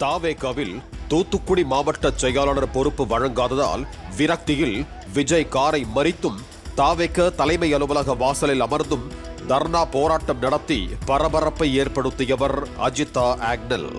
தாவேகாவில் தூத்துக்குடி மாவட்ட செயலாளர் பொறுப்பு வழங்காததால் விரக்தியில் விஜய் காரை மறித்தும் தாவேக தலைமை அலுவலக வாசலில் அமர்ந்தும் தர்ணா போராட்டம் நடத்தி பரபரப்பை ஏற்படுத்தியவர் அஜிதா ஆக்னல்.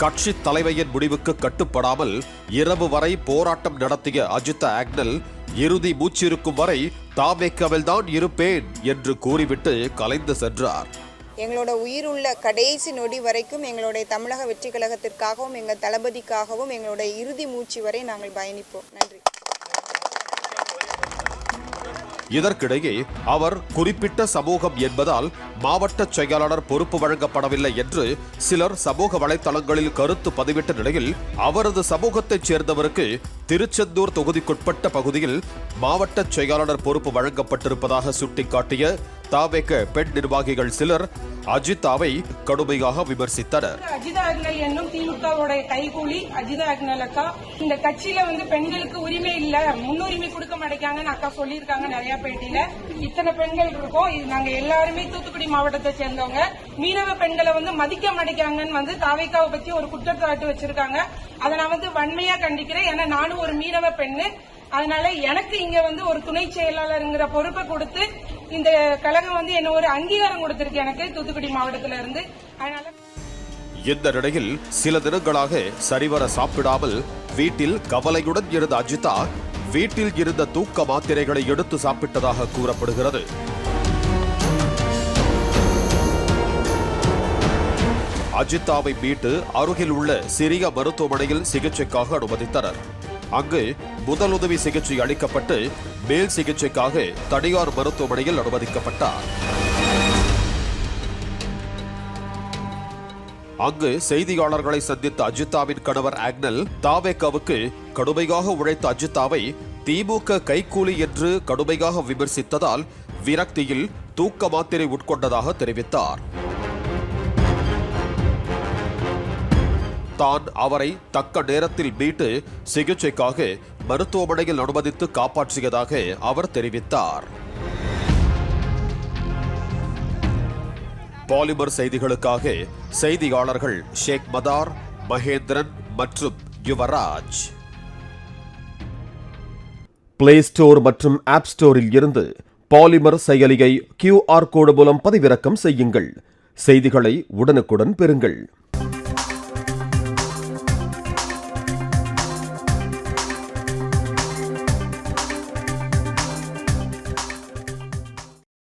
கட்சி தலைமையின் முடிவுக்கு கட்டுப்படாமல் இரவு வரை போராட்டம் நடத்திய அஜிதா ஆக்னல் இறுதி மூச்சிருக்கும் வரை தாவேகாவில் தான் இருப்பேன் என்று கூறிவிட்டு கலைந்து சென்றார். எங்களோட உயிருள்ள கடைசி நொடி வரைக்கும் எங்களுடைய தமிழக வெற்றி கழகத்திற்காகவும் எங்கள் தளபதிக்காகவும் எங்களுடைய இறுதி மூச்சு வரை நாங்கள் பயணிப்போம். நன்றி. இதற்கிடையே அவர் குறிப்பிட்ட சமூகம் என்பதால் மாவட்ட செயலாளர் பொறுப்பு வழங்கப்படவில்லை என்று சிலர் சமூக வலைதளங்களில் கருத்து பதிவிட்ட நிலையில் அவரது சமூகத்தைச் சேர்ந்தவருக்கு திருச்செந்தூர் தொகுதிக்குட்பட்ட பகுதியில் மாவட்ட செயலாளர் பொறுப்பு வழங்கப்பட்டிருப்பதாக சுட்டிக்காட்டிய தாவேக பெண் நிர்வாகிகள் சிலர் அஜிதாவை கடுமையாக விமர்சித்தனர். அஜிதா ஆக்னல் என்னும் திமுகவோட கைகூலி அஜிதா ஆக்னல் அக்கா இந்த கட்சியில பெண்களுக்கு உரிமை இல்ல, முன்னுரிமை கொடுக்க மாட்டேங்காங்கன்னு அக்கா சொல்லியிருக்காங்க நிறைய பேட்டியில. இத்தனை பெண்கள் இருக்கோம், நாங்க எல்லாருமே தூத்துக்குடி மாவட்டத்தை சேர்ந்தவங்க. மீனவ பெண்களை மதிக்க மாட்டேங்காங்கன்னு தாவேகாவை பத்தி ஒரு குற்றச்சாட்டு வச்சிருக்காங்க. அதை நான் வன்மையா கண்டிக்கிறேன். ஏன்னா நானும் ஒரு மீனவ பெண்ணு. அதனால எனக்கு இங்க ஒரு துணை செயலாளருங்கிற பொறுப்பை கொடுத்து இந்த கழகம் என்ன ஒரு அங்கீகாரம் கொடுத்திருக்கு எனக்கு தூத்துக்குடி மாவட்டத்தில இருந்து. அதனால இந்த நிலையில் சில தினங்களாக சரிவர சாப்பிடாமல் வீட்டில் கவலையுடன் இருந்த அஜிதா வீட்டில் இருந்த தூக்க மாத்திரைகளை எடுத்து சாப்பிட்டதாக கூறப்படுகிறது. அஜிதாவை மீட்டு அருகில் உள்ள சிறிய மருத்துவமனையில் சிகிச்சைக்காக அனுமதித்தனர். அங்கு முதலுதவி சிகிச்சை அளிக்கப்பட்டு மேல் சிகிச்சைக்காக தனியார் மருத்துவமனையில் அனுமதிக்கப்பட்டார். அங்கு செய்தியாளர்களை சந்தித்த அஜிதாவின் கணவர் ஆக்னல் தாவேகாவுக்கு கடுமையாக உழைத்த அஜிதாவை திமுக கைக்கூலி என்று கடுமையாக விமர்சித்ததால் விரக்தியில் தூக்க மாத்திரை உட்கொண்டதாக தெரிவித்தார். தான் அவரை தக்க நேரத்தில் மீட்டு சிகிச்சைக்காக மருத்துவமனையில் அனுமதித்து காப்பாற்றியதாக அவர் தெரிவித்தார். பாலிமர் செய்திகளுக்காக செய்தியாளர்கள் ஷேக் மதார், மகேந்திரன் மற்றும் யுவராஜ். பிளே ஸ்டோர் மற்றும் ஆப் ஸ்டோரில் இருந்து பாலிமர் செயலியை QR கோடு மூலம் பதிவிறக்கம் செய்யுங்கள். செய்திகளை உடனுக்குடன் பெறுங்கள்.